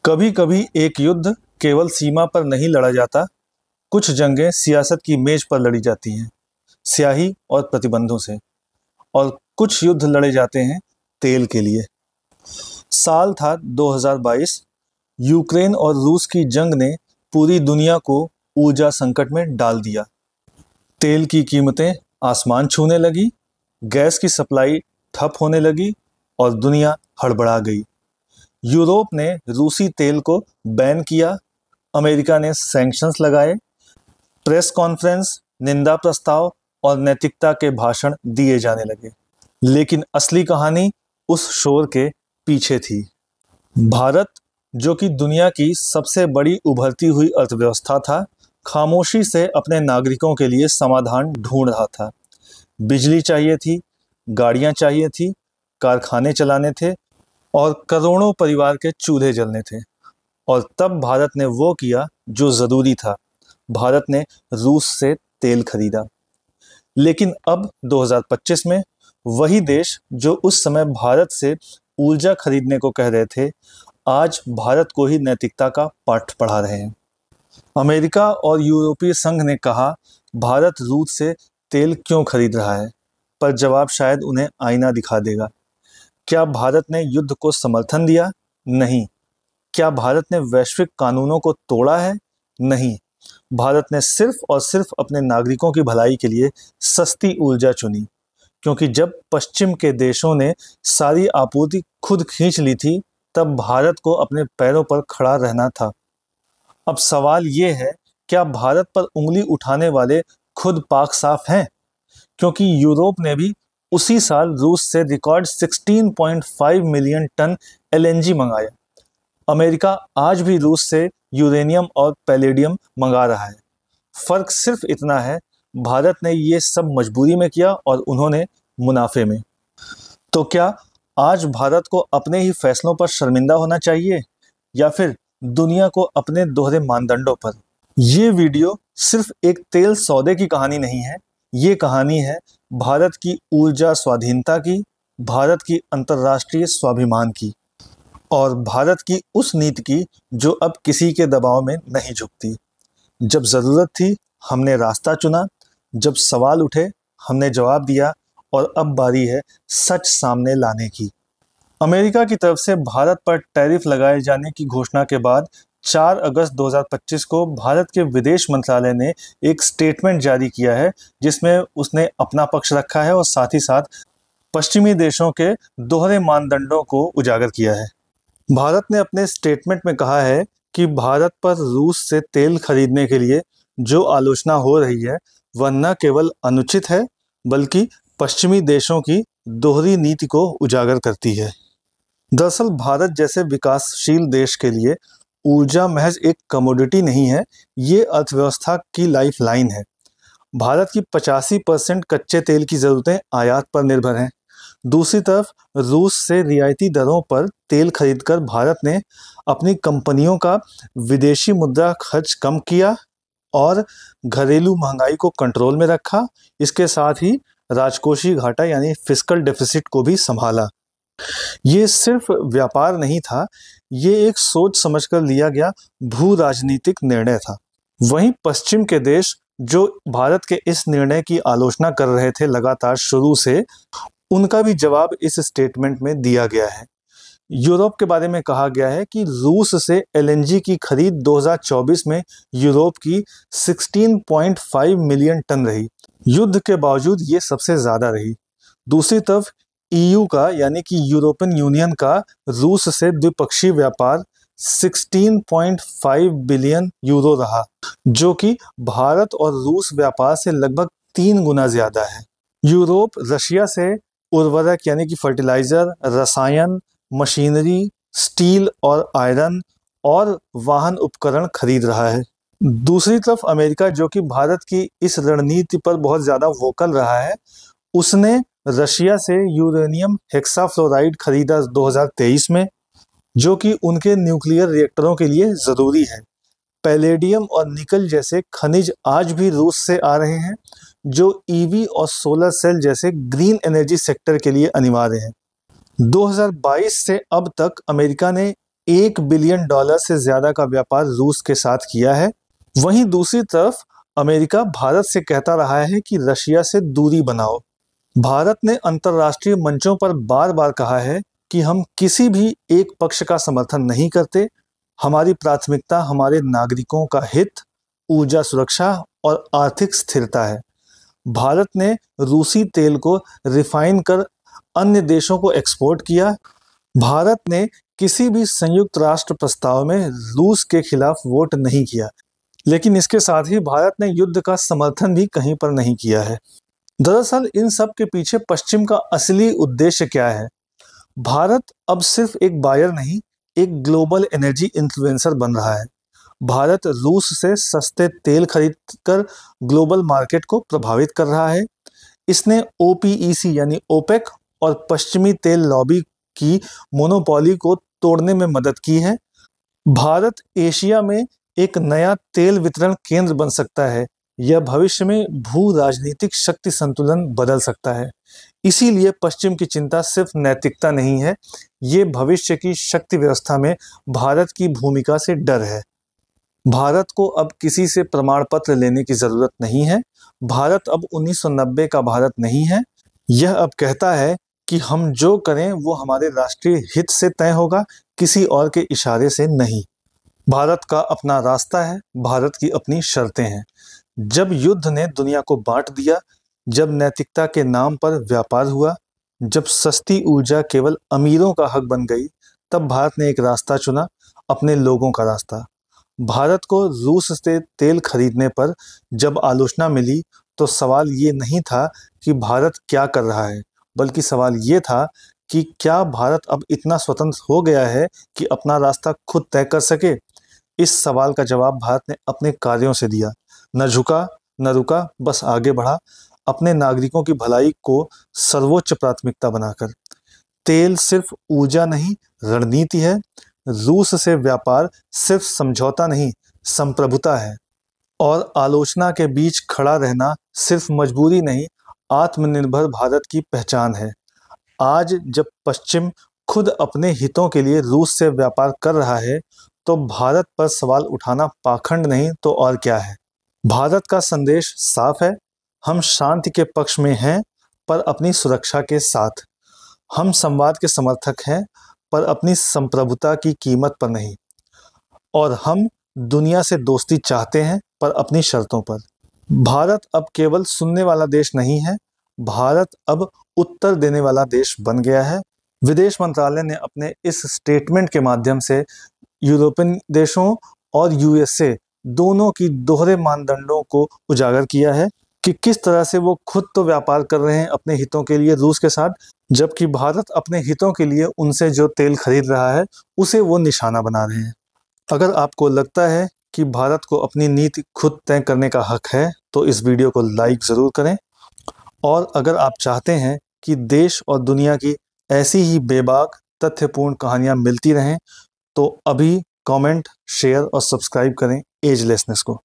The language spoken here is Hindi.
कभी कभी एक युद्ध केवल सीमा पर नहीं लड़ा जाता, कुछ जंगें सियासत की मेज पर लड़ी जाती हैं, स्याही और प्रतिबंधों से। और कुछ युद्ध लड़े जाते हैं तेल के लिए। साल था 2022। यूक्रेन और रूस की जंग ने पूरी दुनिया को ऊर्जा संकट में डाल दिया। तेल की कीमतें आसमान छूने लगी, गैस की सप्लाई ठप होने लगी और दुनिया हड़बड़ा गई। यूरोप ने रूसी तेल को बैन किया, अमेरिका ने सैंक्शंस लगाए, प्रेस कॉन्फ्रेंस, निंदा प्रस्ताव और नैतिकता के भाषण दिए जाने लगे। लेकिन असली कहानी उस शोर के पीछे थी। भारत, जो कि दुनिया की सबसे बड़ी उभरती हुई अर्थव्यवस्था था, खामोशी से अपने नागरिकों के लिए समाधान ढूंढ रहा था। बिजली चाहिए थी, गाड़ियां चाहिए थी, कारखाने चलाने थे और करोड़ों परिवार के चूल्हे जलने थे। और तब भारत ने वो किया जो ज़रूरी था। भारत ने रूस से तेल खरीदा। लेकिन अब 2025 में वही देश जो उस समय भारत से ऊर्जा खरीदने को कह रहे थे, आज भारत को ही नैतिकता का पाठ पढ़ा रहे हैं। अमेरिका और यूरोपीय संघ ने कहा, भारत रूस से तेल क्यों खरीद रहा है, पर जवाब शायद उन्हें आईना दिखा देगा। क्या भारत ने युद्ध को समर्थन दिया? नहीं। क्या भारत ने वैश्विक कानूनों को तोड़ा है? नहीं। भारत ने सिर्फ और सिर्फ अपने नागरिकों की भलाई के लिए सस्ती ऊर्जा चुनी, क्योंकि जब पश्चिम के देशों ने सारी आपूर्ति खुद खींच ली थी, तब भारत को अपने पैरों पर खड़ा रहना था। अब सवाल ये है, क्या भारत पर उंगली उठाने वाले खुद पाक साफ हैं? क्योंकि यूरोप ने भी उसी साल रूस से रिकॉर्ड 16.5 मिलियन टन एलएनजी मंगाया। अमेरिका आज भी रूस से यूरेनियम और पैलेडियम मंगा रहा है। फर्क सिर्फ इतना है, भारत ने ये सब मजबूरी में किया और उन्होंने मुनाफे में। तो क्या आज भारत को अपने ही फैसलों पर शर्मिंदा होना चाहिए, या फिर दुनिया को अपने दोहरे मानदंडों पर? ये वीडियो सिर्फ एक तेल सौदे की कहानी नहीं है, ये कहानी है भारत की ऊर्जा स्वाधीनता की, भारत की अंतर्राष्ट्रीय स्वाभिमान की और भारत की उस नीति की जो अब किसी के दबाव में नहीं झुकती। जब ज़रूरत थी हमने रास्ता चुना, जब सवाल उठे हमने जवाब दिया और अब बारी है सच सामने लाने की। अमेरिका की तरफ से भारत पर टैरिफ लगाए जाने की घोषणा के बाद 4 अगस्त 2025 को भारत के विदेश मंत्रालय ने एक स्टेटमेंट जारी किया है, जिसमें उसने अपना पक्ष रखा है और साथ ही साथ पश्चिमी देशों के दोहरे मानदंडों को उजागर किया है। भारत ने अपने स्टेटमेंट में कहा है कि भारत पर रूस से तेल खरीदने के लिए जो आलोचना हो रही है, वह न केवल अनुचित है, बल्कि पश्चिमी देशों की दोहरी नीति को उजागर करती है। दरअसल भारत जैसे विकासशील देश के लिए ऊर्जा महज एक कमोडिटी नहीं है, ये अर्थव्यवस्था की लाइफलाइन है। भारत की 85% कच्चे तेल की ज़रूरतें आयात पर निर्भर हैं। दूसरी तरफ रूस से रियायती दरों पर तेल खरीदकर भारत ने अपनी कंपनियों का विदेशी मुद्रा खर्च कम किया और घरेलू महंगाई को कंट्रोल में रखा। इसके साथ ही राजकोषीय घाटा यानी फिस्कल डेफिसिट को भी संभाला। ये सिर्फ व्यापार नहीं था, ये एक सोच समझकर लिया गया भू राजनीतिक निर्णय था। वहीं पश्चिम के देश जो भारत के इस निर्णय की आलोचना कर रहे थे लगातार शुरू से, उनका भी जवाब इस स्टेटमेंट में दिया गया है। यूरोप के बारे में कहा गया है कि रूस से एलएनजी की खरीद 2024 में यूरोप की 16.5 मिलियन टन रही। युद्ध के बावजूद ये सबसे ज़्यादा रही। दूसरी तरफ ईयू का यानी कि यूरोपियन यूनियन का रूस से द्विपक्षीय व्यापार 16.5 बिलियन यूरो रहा, जो कि भारत और रूस व्यापार से लगभग 3 गुना ज़्यादा है। यूरोप रशिया से उर्वरक यानी कि फर्टिलाइज़र, रसायन, मशीनरी, स्टील और आयरन और वाहन उपकरण खरीद रहा है। दूसरी तरफ अमेरिका, जो कि भारत की इस रणनीति पर बहुत ज़्यादा वोकल रहा है, उसने रशिया से यूरेनियम हेक्साफ्लोराइड खरीदा 2023 में, जो कि उनके न्यूक्लियर रिएक्टरों के लिए ज़रूरी है। पैलेडियम और निकल जैसे खनिज आज भी रूस से आ रहे हैं, जो ईवी और सोलर सेल जैसे ग्रीन एनर्जी सेक्टर के लिए अनिवार्य हैं। 2022 से अब तक अमेरिका ने $1 बिलियन से ज़्यादा का व्यापार रूस के साथ किया है। वहीं दूसरी तरफ अमेरिका भारत से कहता रहा है कि रशिया से दूरी बनाओ। भारत ने अंतर्राष्ट्रीय मंचों पर बार बार कहा है कि हम किसी भी एक पक्ष का समर्थन नहीं करते। हमारी प्राथमिकता हमारे नागरिकों का हित, ऊर्जा सुरक्षा और आर्थिक स्थिरता है। भारत ने रूसी तेल को रिफाइन कर अन्य देशों को एक्सपोर्ट किया। भारत ने किसी भी संयुक्त राष्ट्र प्रस्ताव में रूस के खिलाफ वोट नहीं किया, लेकिन इसके साथ ही भारत ने युद्ध का समर्थन भी कहीं पर नहीं किया है। दरअसल इन सब के पीछे पश्चिम का असली उद्देश्य क्या है? भारत अब सिर्फ एक बायर नहीं, एक ग्लोबल एनर्जी इन्फ्लुएंसर बन रहा है। भारत रूस से सस्ते तेल खरीदकर ग्लोबल मार्केट को प्रभावित कर रहा है। इसने ओपीईसी यानी ओपेक और पश्चिमी तेल लॉबी की मोनोपोली को तोड़ने में मदद की है। भारत एशिया में एक नया तेल वितरण केंद्र बन सकता है। यह भविष्य में भू राजनीतिक शक्ति संतुलन बदल सकता है। इसीलिए पश्चिम की चिंता सिर्फ नैतिकता नहीं है, ये भविष्य की शक्ति व्यवस्था में भारत की भूमिका से डर है। भारत को अब किसी से प्रमाण पत्र लेने की जरूरत नहीं है। भारत अब 1990 का भारत नहीं है। यह अब कहता है कि हम जो करें वो हमारे राष्ट्रीय हित से तय होगा, किसी और के इशारे से नहीं। भारत का अपना रास्ता है, भारत की अपनी शर्तें हैं। जब युद्ध ने दुनिया को बांट दिया, जब नैतिकता के नाम पर व्यापार हुआ, जब सस्ती ऊर्जा केवल अमीरों का हक बन गई, तब भारत ने एक रास्ता चुना, अपने लोगों का रास्ता। भारत को रूस से तेल खरीदने पर जब आलोचना मिली तो सवाल ये नहीं था कि भारत क्या कर रहा है, बल्कि सवाल ये था कि क्या भारत अब इतना स्वतंत्र हो गया है कि अपना रास्ता खुद तय कर सके। इस सवाल का जवाब भारत ने अपने कार्यों से दिया। न झुका, न रुका, बस आगे बढ़ा, अपने नागरिकों की भलाई को सर्वोच्च प्राथमिकता बनाकर। तेल सिर्फ ऊर्जा नहीं, रणनीति है। रूस से व्यापार सिर्फ समझौता नहीं, संप्रभुता है। और आलोचना के बीच खड़ा रहना सिर्फ मजबूरी नहीं, आत्मनिर्भर भारत की पहचान है। आज जब पश्चिम खुद अपने हितों के लिए रूस से व्यापार कर रहा है, तो भारत पर सवाल उठाना पाखंड नहीं तो और क्या है। भारत का संदेश साफ है, हम शांति के पक्ष में हैं, पर अपनी सुरक्षा के साथ। हम संवाद के समर्थक हैं, पर अपनी संप्रभुता की कीमत पर नहीं। और हम दुनिया से दोस्ती चाहते हैं, पर अपनी शर्तों पर। भारत अब केवल सुनने वाला देश नहीं है, भारत अब उत्तर देने वाला देश बन गया है। विदेश मंत्रालय ने अपने इस स्टेटमेंट के माध्यम से यूरोपियन देशों और यूएसए दोनों की दोहरे मानदंडों को उजागर किया है कि किस तरह से वो खुद तो व्यापार कर रहे हैं अपने हितों के लिए रूस के साथ, जबकि भारत अपने हितों के लिए उनसे जो तेल खरीद रहा है उसे वो निशाना बना रहे हैं। अगर आपको लगता है कि भारत को अपनी नीति खुद तय करने का हक है, तो इस वीडियो को लाइक ज़रूर करें। और अगर आप चाहते हैं कि देश और दुनिया की ऐसी ही बेबाक तथ्यपूर्ण कहानियाँ मिलती रहें, तो अभी कमेंट, शेयर और सब्सक्राइब करें एजलेसनेस को।